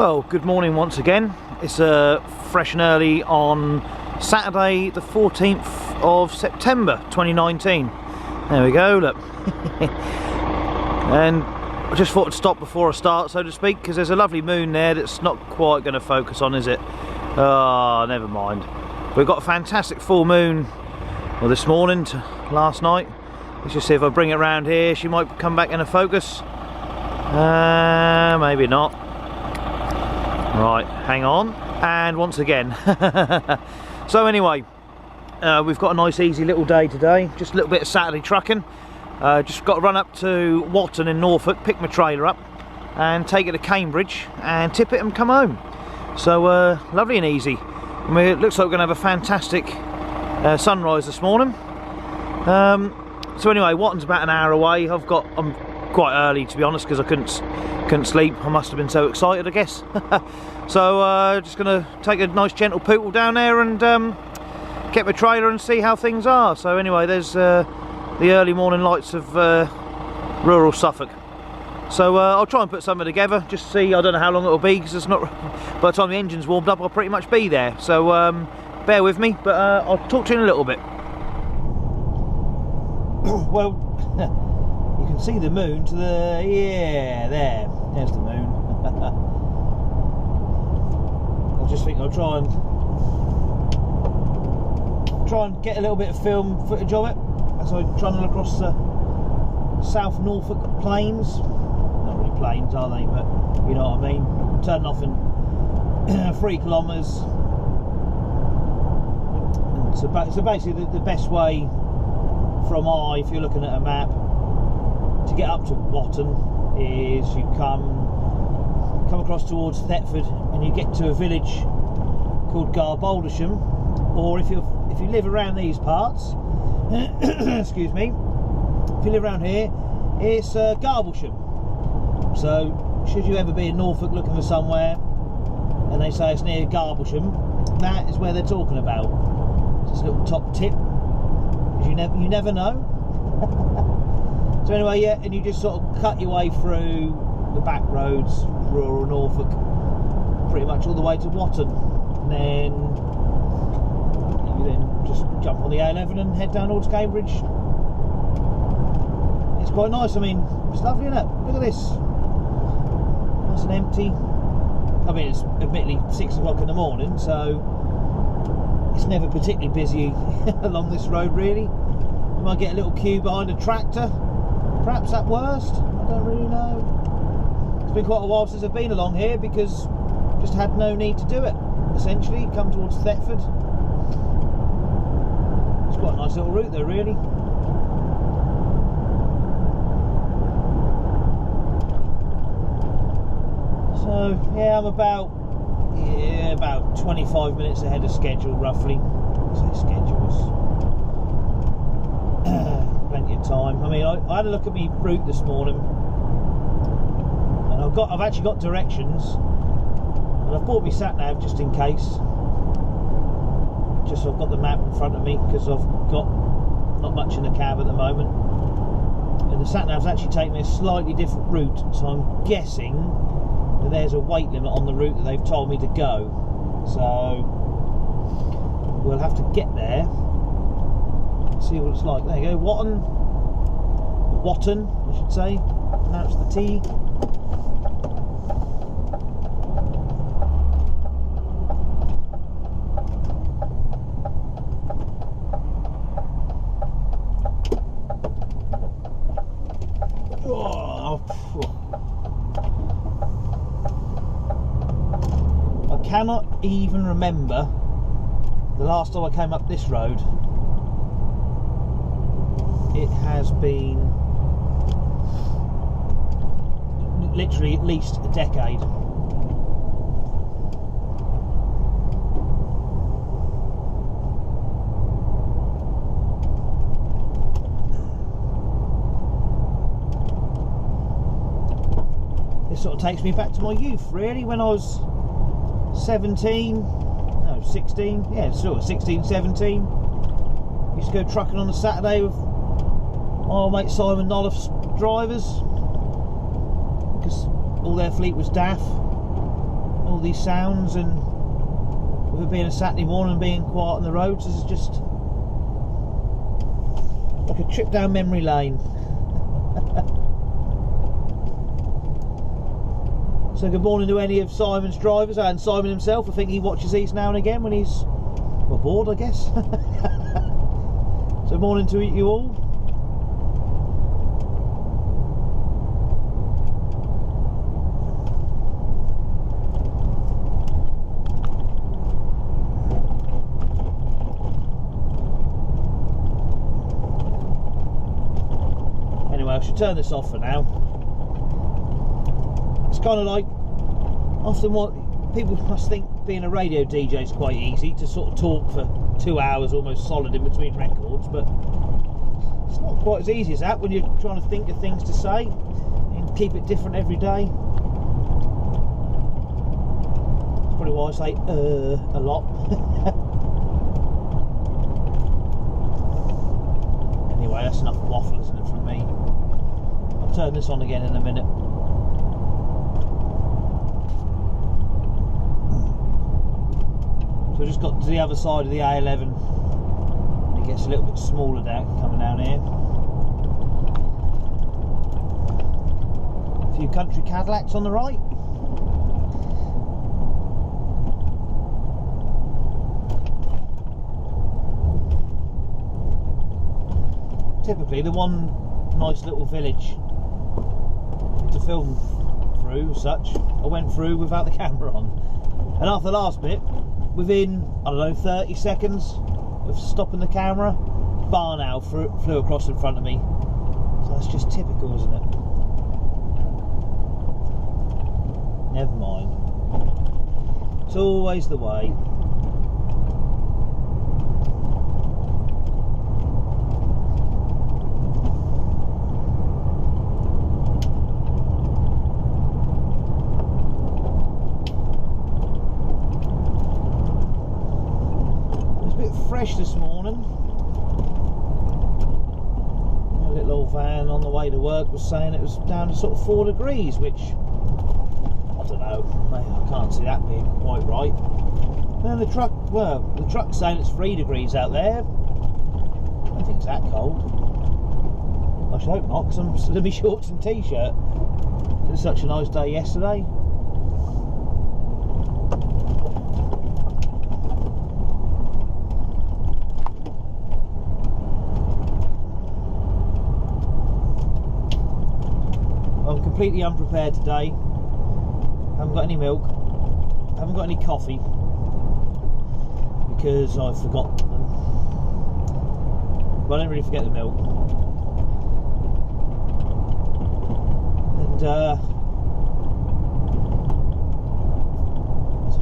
Well, good morning once again. It's fresh and early on Saturday the 14th of September 2019. There we go, look. And I just thought I'd stop before I start, so to speak, because there's a lovely moon there that's not quite going to focus on, is it? Oh, never mind. We've got a fantastic full moon, well, this morning to last night. Let's just see if I bring it around here. She might come back into focus. Maybe not. Right, hang on. And once again. So anyway, we've got a nice easy little day today. Just a little bit of Saturday trucking. Just got to run up to Watton in Norfolk, pick my trailer up and take it to Cambridge and tip it and come home. So lovely and easy. I mean, it looks like we're going to have a fantastic sunrise this morning. So anyway, Watton's about an hour away. I'm quite early, to be honest, because I couldn't sleep. I must have been so excited, I guess. So just going to take a nice gentle pootle down there and get my trailer and see how things are. So anyway, there's the early morning lights of rural Suffolk. So I'll try and put something together, just to see. I don't know how long it'll be, because it's not, by the time the engine's warmed up, I'll pretty much be there. So bear with me, but I'll talk to you in a little bit. Well, you can see the moon to the, yeah, there's the moon. I just think I'll try and get a little bit of film footage of it as I try and look across the South Norfolk plains. Not really plains, are they, but you know what I mean. Turning off in 3 kilometres. So basically the best way from if you're looking at a map, to get up to Watton is you come across towards Thetford and you get to a village called Garboldersham, or if you live around these parts, excuse me, if you live around here, it's Garblesham. So should you ever be in Norfolk looking for somewhere and they say it's near Garblesham, that is where they're talking about. Just a little top tip, because you never know. So anyway, yeah, and you just sort of cut your way through the back roads, rural Norfolk, pretty much all the way to Watton, and then you just jump on the A11 and head down towards Cambridge. It's quite nice. I mean, it's lovely, isn't it? Look at this, nice and empty. I mean, it's admittedly 6 o'clock in the morning, so it's never particularly busy along this road, really. You might get a little queue behind a tractor, perhaps at worst, I don't really know. It's been quite a while since I've been along here, because just had no need to do it, essentially. Come towards Thetford. It's quite a nice little route there, really. So yeah, I'm about 25 minutes ahead of schedule, roughly. I say schedule, plenty of time. I mean, I had a look at my route this morning, and I've actually got directions, and I've bought my sat nav just in case, just so I've got the map in front of me, because I've got not much in the cab at the moment, and the sat nav's actually taking me a slightly different route, so I'm guessing that there's a weight limit on the route that they've told me to go. So we'll have to get there, see what it's like. There you go, Watton, I should say. Pronounce the T. I cannot even remember the last time I came up this road. It has been literally at least a decade. This sort of takes me back to my youth, really, when I was 16, yeah, sort of 16, 17. Used to go trucking on a Saturday with my old mate Simon Nolliff's drivers, because all their fleet was DAF. all these sounds, and with it being a Saturday morning and being quiet on the roads, this is just like a trip down memory lane. So good morning to any of Simon's drivers, and Simon himself. I think he watches these now and again when he's, well, bored, I guess. So morning to you all. Anyway, I should turn this off for now. It's kind of like, often what people must think being a radio DJ is quite easy, to sort of talk for 2 hours almost solid in between records, but it's not quite as easy as that when you're trying to think of things to say and keep it different every day. That's probably why I say a lot. Anyway, that's enough waffle, isn't it, from me? I'll turn this on again in a minute. So I just got to the other side of the A11. It gets a little bit smaller down coming down here. A few country Cadillacs on the right. Typically the one nice little village to film through, such, I went through without the camera on. And after the last bit, within, I don't know, 30 seconds of stopping the camera, barn owl flew across in front of me. So that's just typical, isn't it? Never mind. It's always the way. Fresh this morning. A little old van on the way to work was saying it was down to sort of 4 degrees, which I don't know, I can't see that being quite right. Then the truck, well, the truck's saying it's 3 degrees out there. I don't think it's that cold. I should hope not, because I'm still in my shorts and t-shirt. It was such a nice day yesterday. Completely unprepared today. Haven't got any milk, haven't got any coffee because I forgot them. But I didn't really forget the milk. And so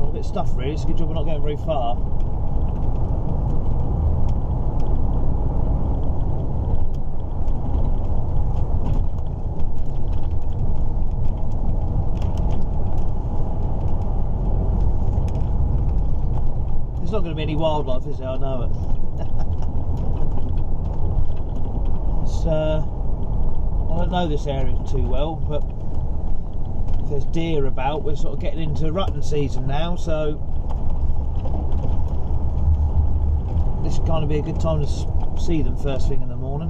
I'm a bit stuffed really. It's a good job we're not going very far. There's not going to be any wildlife, is there? I know it. It's, I don't know this area too well, but if there's deer about, we're sort of getting into rutting season now, so this would kind of be a good time to see them first thing in the morning,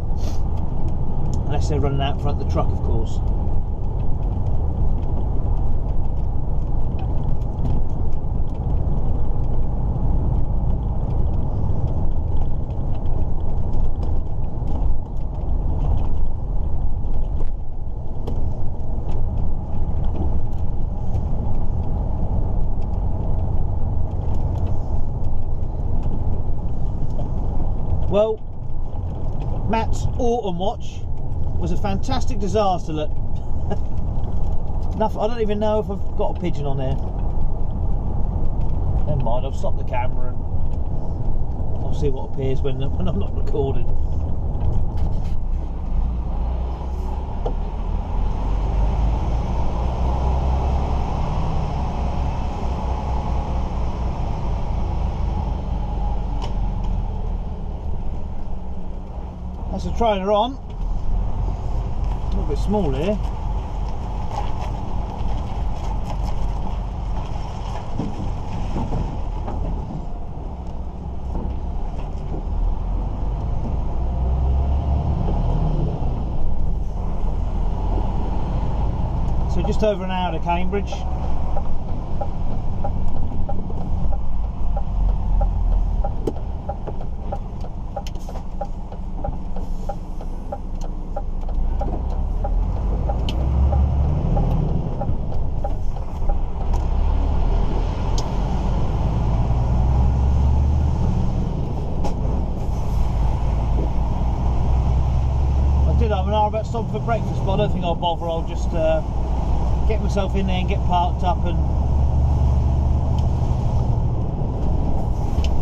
unless they're running out in front of the truck, of course. Well, Matt's autumn watch was a fantastic disaster. Look, I don't even know if I've got a pigeon on there. Never mind, I've stopped the camera and I'll see what appears when I'm not recording. That's the trailer on. A little bit small here. Just over an hour to Cambridge. About stopping for breakfast, but I don't think I'll bother. I'll just get myself in there and get parked up, and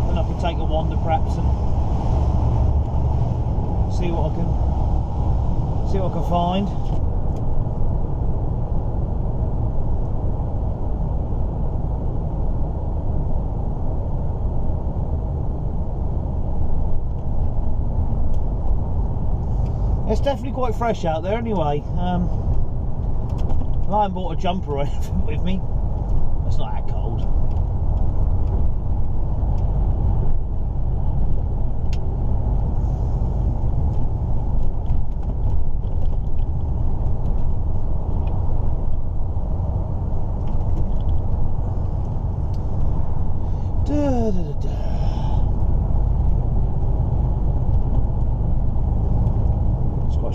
then I can take a wander perhaps and see what I can find. It's definitely quite fresh out there anyway. I haven't bought a jumper or anything with me. It's not that cold.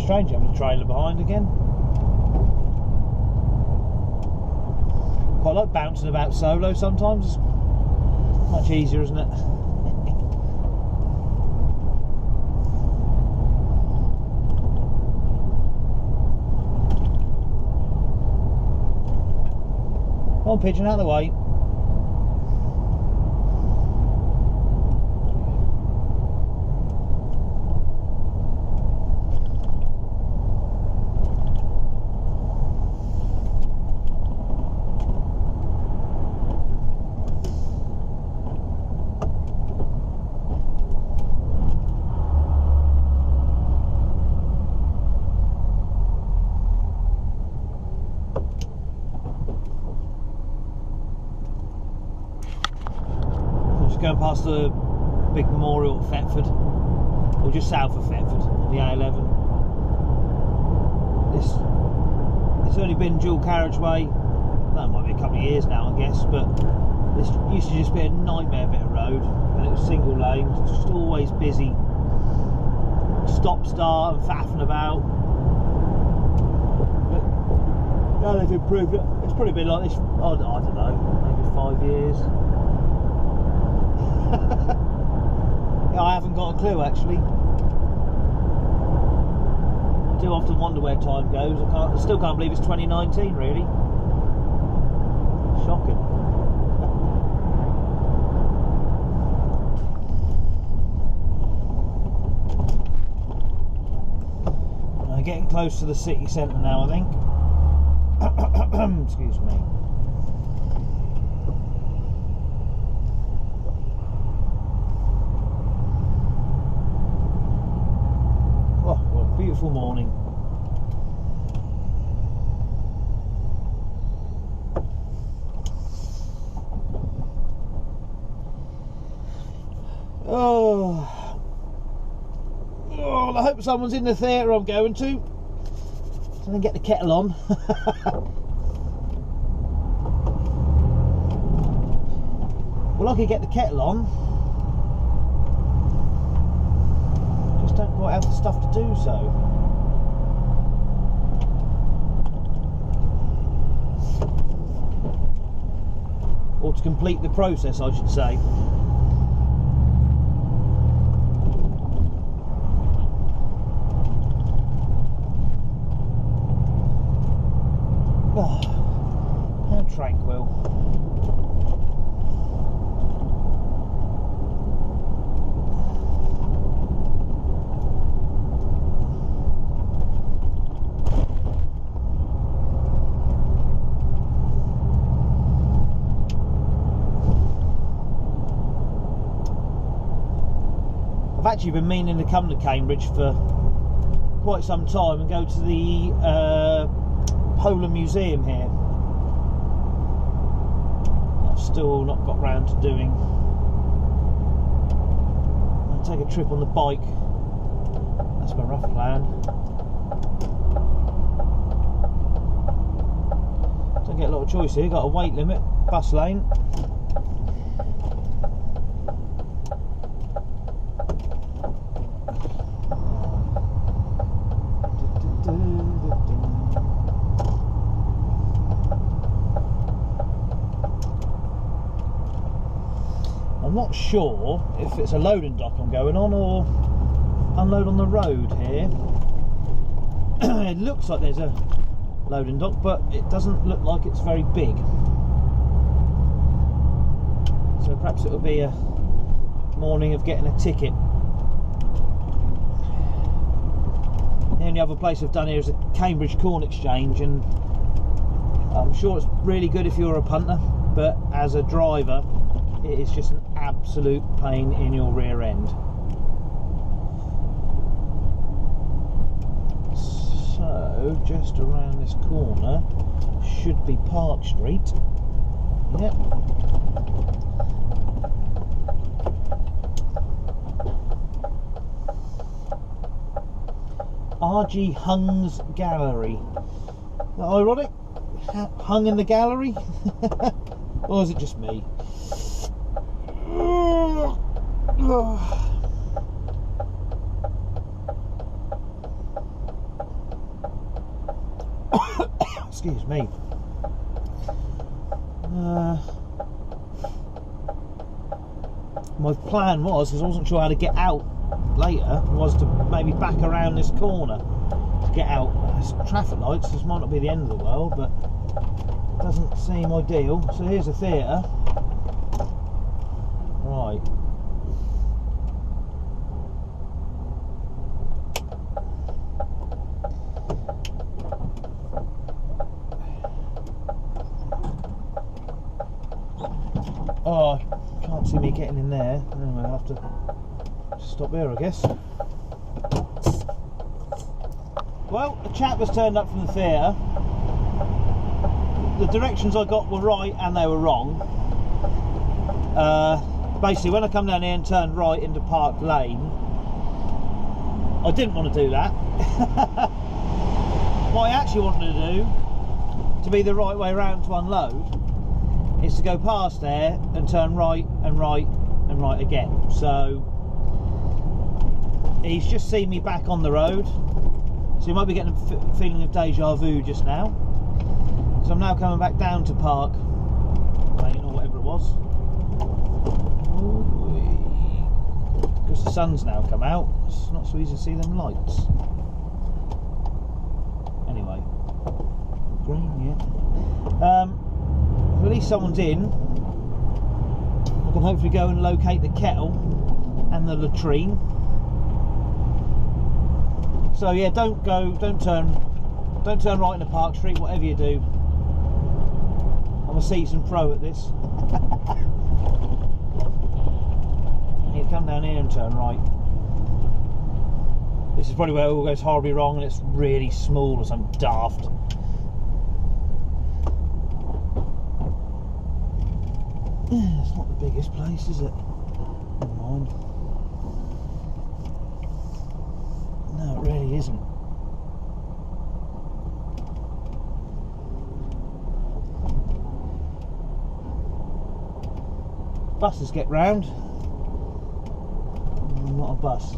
Strange having a trailer behind again. Quite like bouncing about solo sometimes. It's much easier, isn't it? Come on, pigeon, out of the way. Going past the big memorial at Thetford, or just south of Thetford, the A11. It's only been dual carriageway, that might be a couple of years now I guess, but this used to just be a nightmare bit of road, and it was single lanes. It's just always busy, stop start and faffing about. But now they've improved it. It's probably been like this, I don't know, maybe 5 years. I haven't got a clue actually. I do often wonder where time goes. I still can't believe it's 2019 really. Shocking. Getting close to the city centre now, I think. Excuse me. Beautiful morning. Oh, I hope someone's in the theatre I'm going to. So I can get the kettle on. Well, I could get the kettle on. Don't quite have the stuff to do so. Or to complete the process, I should say. Oh, how tranquil. I've actually been meaning to come to Cambridge for quite some time and go to the Polar Museum here. I've still not got round to doing. I'll take a trip on the bike. That's my rough plan. Don't get a lot of choice here. Got a weight limit, bus lane. I'm not sure if it's a loading dock I'm going on or unload on the road here. It looks like there's a loading dock, but it doesn't look like it's very big. So perhaps it'll be a morning of getting a ticket. The only other place I've done here is a Cambridge Corn Exchange, and I'm sure it's really good if you're a punter, but as a driver it is just an absolute pain in your rear end. So just around this corner should be Park Street. Yep. R.G. Hung's Gallery. Is that ironic? Hung in the gallery? Or is it just me? Excuse me. My plan was, because I wasn't sure how to get out later, was to maybe back around this corner to get out. There's traffic lights, this might not be the end of the world, but it doesn't seem ideal. So here's a theatre. Right. Oh, can't see me getting in there. Anyway, I'll have to stop here, I guess. Well, a chap has turned up from the theatre. The directions I got were right and they were wrong. Basically, when I come down here and turn right into Park Lane, I didn't want to do that. What I actually wanted to do, to be the right way around to unload, is to go past there and turn right and right and right again. So he's just seen me back on the road, so you might be getting a feeling of deja vu just now. So I'm now coming back down to Park Lane or whatever it was, because the sun's now come out. It's not so easy to see them lights. Anyway, green, yeah. At least someone's in. I can hopefully go and locate the kettle and the latrine. So yeah, don't turn right into Park Street, whatever you do. I'm a seasoned pro at this. You come down here and turn right. This is probably where it all goes horribly wrong, and it's really small or something daft. It's not the biggest place, is it? Never mind. No, it really isn't. Buses get round. Not a bus.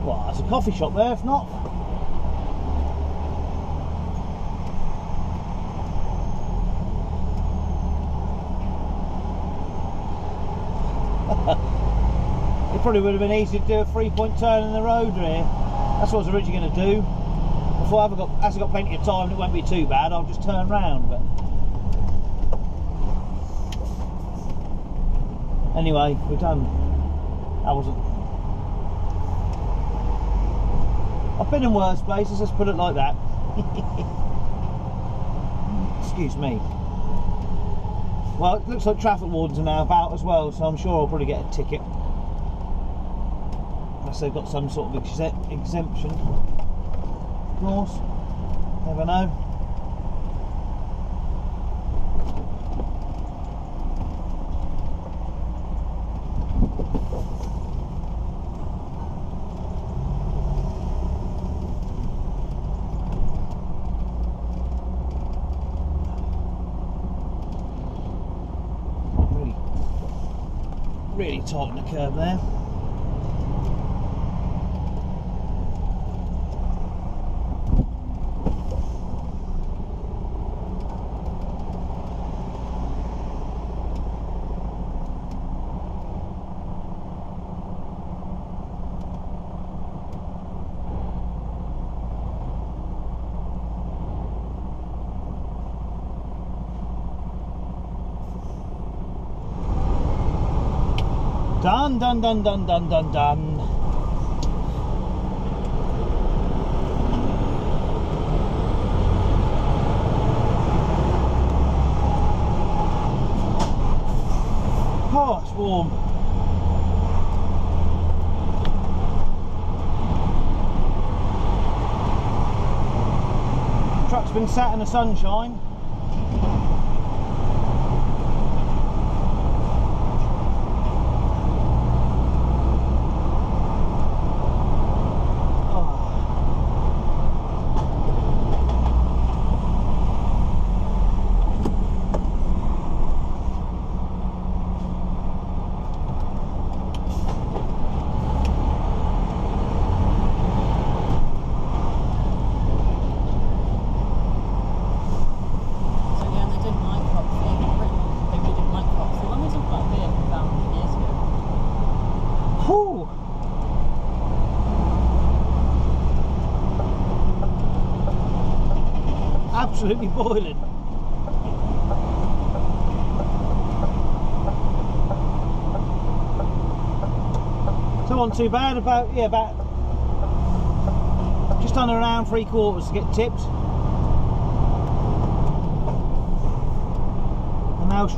Well, there's a coffee shop there, if not. It probably would have been easy to do a 3-point turn in the road here. That's what I was originally going to do. Before as I've got plenty of time, it won't be too bad. I'll just turn round. But anyway, we're done. That wasn't. I've been in worse places, let's put it like that. Excuse me. Well, it looks like traffic wardens are now about as well, so I'm sure I'll probably get a ticket. Unless they've got some sort of exemption. Of course, never know. Really tight on the curb there. Done, done, done, done, done, done, done. Oh, it's warm. The truck's been sat in the sunshine. Absolutely boiling. So not too bad, about just under an hour and 3/4 to get tipped. And now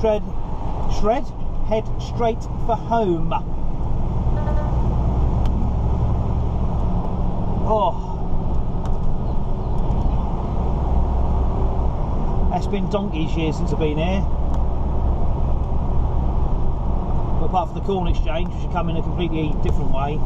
head straight for home. Oh. It's been donkey's years since I've been here. But apart from the corn exchange, which should come in a completely different way.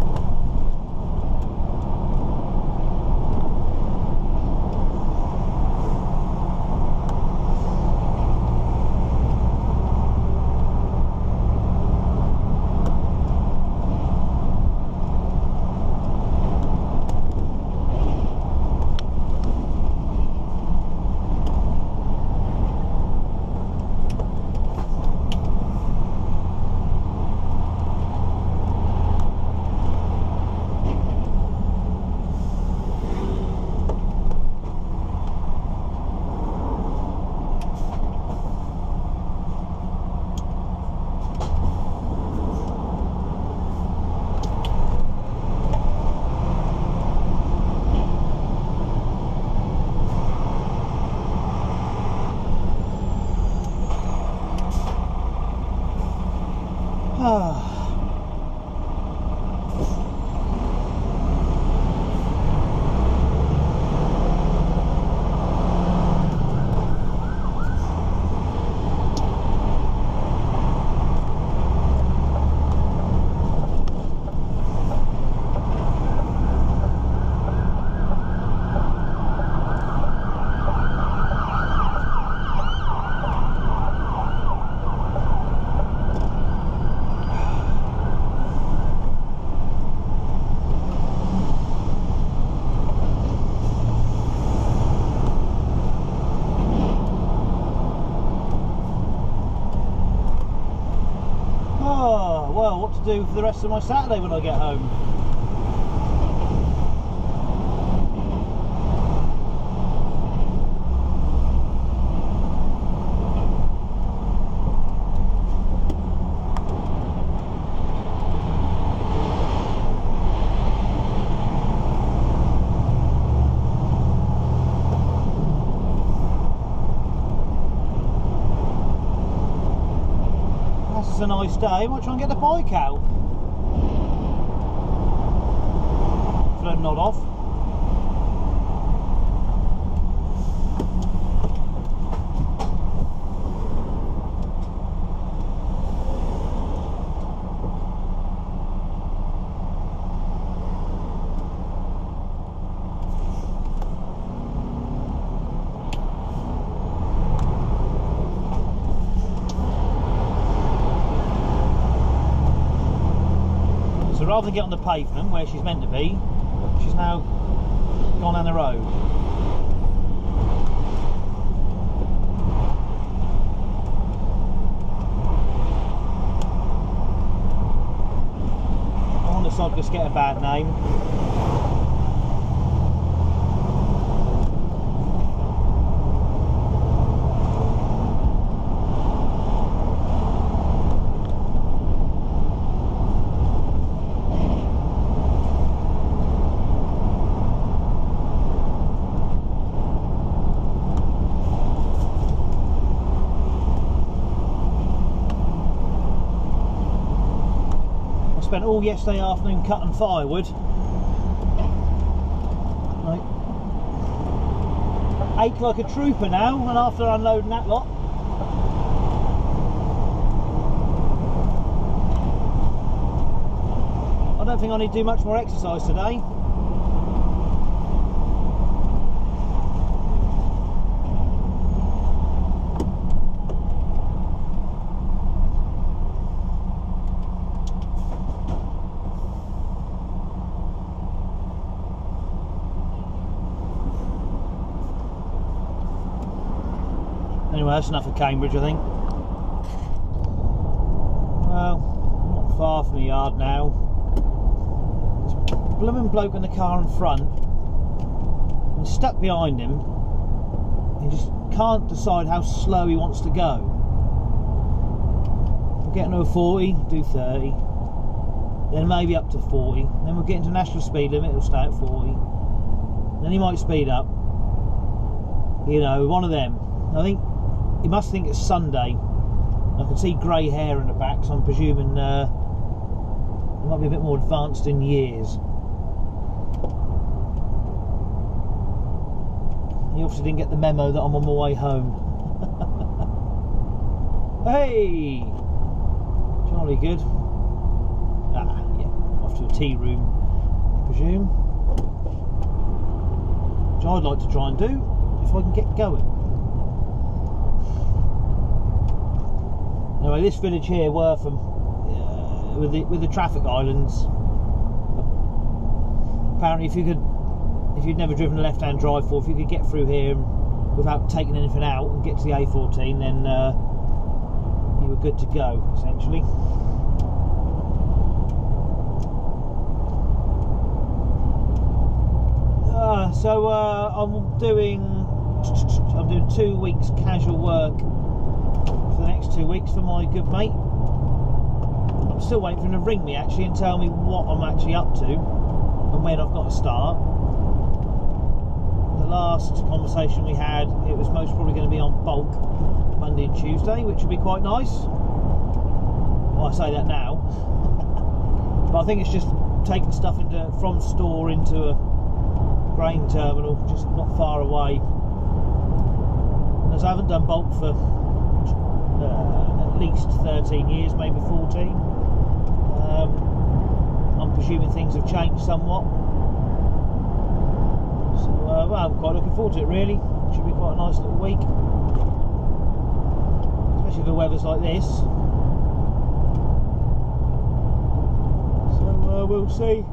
Well, what to do for the rest of my Saturday when I get home. Unless it's a nice day, I might try and get the bike out. If I don't nod off. So rather than get on the pavement where she's meant to be, she's now gone down the road. I wonder if I'd just get a bad name. Spent all yesterday afternoon cutting firewood. Right. Ache like a trooper now, and after unloading that lot. I don't think I need to do much more exercise today. Anyway, that's enough of Cambridge, I think. Well, not far from the yard now. This blooming bloke in the car in front, and stuck behind him. He just can't decide how slow he wants to go. We're getting to a 40, do 30. Then maybe up to 40. Then we'll get into national speed limit, it'll stay at 40. Then he might speed up. You know, one of them. I think he must think it's Sunday. I can see grey hair in the back, so I'm presuming he might be a bit more advanced in years. He obviously didn't get the memo that I'm on my way home. Hey! Jolly good. Ah, yeah, off to a tea room, I presume. Which I'd like to try and do, if I can get going. Anyway, this village here, Wortham, with the traffic islands, apparently if you'd never driven a left-hand drive before, if you could get through here without taking anything out and get to the A14, then you were good to go, essentially. So I'm doing 2 weeks casual work for the next 2 weeks for my good mate. I'm still waiting for him to ring me actually and tell me what I'm actually up to and when I've got to start. The last conversation we had, it was most probably going to be on bulk Monday and Tuesday, which would be quite nice. Well, I say that now. But I think it's just taking stuff from store into a grain terminal just not far away. And as I haven't done bulk for at least 13 years, maybe 14, I'm presuming things have changed somewhat. So well, I'm quite looking forward to it really. It should be quite a nice little week, especially if the weather's like this. So we'll see.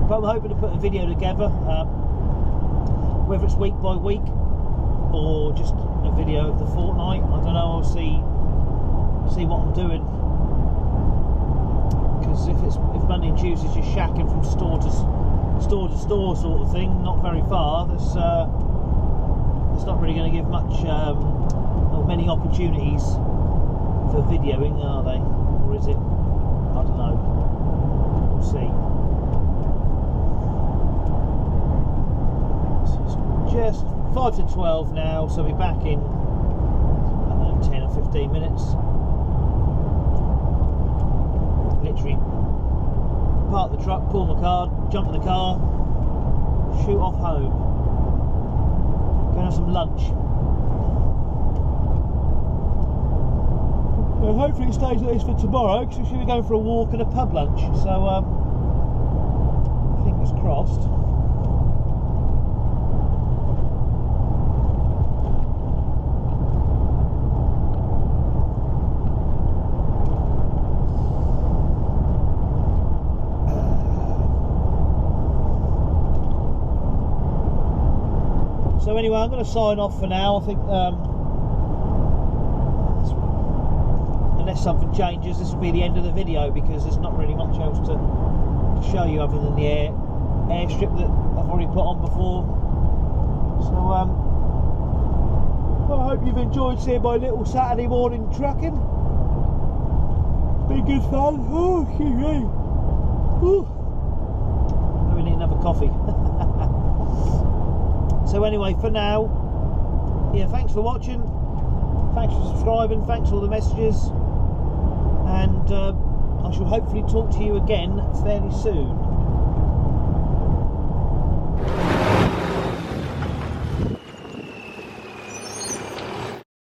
But I'm hoping to put a video together, whether it's week by week or just a video of the fortnight. I don't know. I'll see what I'm doing. Because if Monday and Tuesday's just shacking from store to store sort of thing, not very far, that's not really going to give much or many opportunities for videoing, are they? Or is it? I don't know. We'll see. Just 5 to 12 now, so I'll be back in minutes. Literally park the truck, pull my car, jump in the car, shoot off home. Go and have some lunch. Well, hopefully it stays like this for tomorrow, because we should be going for a walk and a pub lunch. So fingers crossed. So anyway, I'm going to sign off for now. I think unless something changes, this will be the end of the video, because there's not really much else to show you other than the airstrip that I've already put on before. So I hope you've enjoyed seeing my little Saturday morning trucking. Been good fun. Oh, excuse me. Ooh. We need another coffee. So anyway, for now, yeah, thanks for watching, thanks for subscribing, thanks for all the messages, and I shall hopefully talk to you again fairly soon.